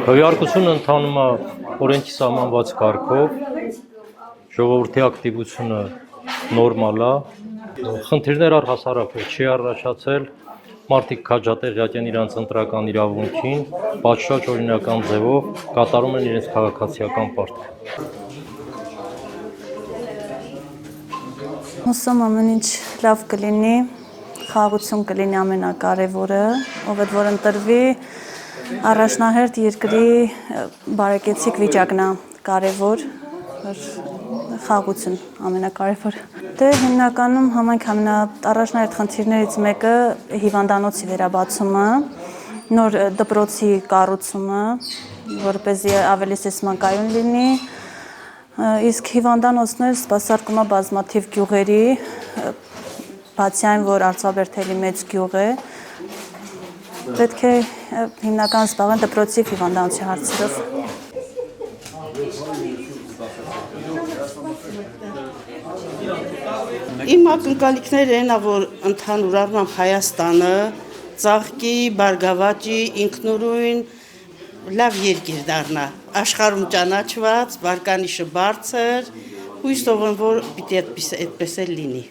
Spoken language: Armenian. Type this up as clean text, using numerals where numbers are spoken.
Քվեարկությունը ընթանում է օրենքի սահմանված կարգով, ժողովրդի ակտիվությունը նորմալ է, խնդիրներ առհասարակ չի առաջացել, մարդիկ քաջատեղյակ են իրենց ընտրական իրավունքին, պատշաճ օրինական ձևով կատարում են իրենց քաղաքացիական պարտքը։ Հուսում ամեն ինչ լավ կլինի, խաղաղություն կլինի ամենակարևորը, ով որ ընտրվի, առաջնահերթ երկրի բարեկեցիկ վիճակն է կարևոր, խաղաղություն ամենակարևորը։ Դե հիմնականում համայնք առաջնահերթ խնդիրներից մեկը հիվանդանոցի վերաբացումը, նոր դպրոցի կառուցումը, որպեսզի ավելի սեսմանկայուն լինի, իսկ հիվանդանոցներ սպասարկումը բազմաթիվ գյուղերի, բացի այն, որ Արծվաբերդելի մեծ գյուղ է, պետք է հիմնական զբաղեն դպրոցի հիվանդանոցի հարցերով։ Իմ ակնկալիքները այն է, որ ընդհանուր առմամբ Հայաստանը ծաղկի, բարգավաճի, ինքնուրույն լավ երկիր դառնա, աշխարհում ճանաչված, վարկանիշը բարձր, հույս տվեմ, որ պիտի այդպես էլ լինի։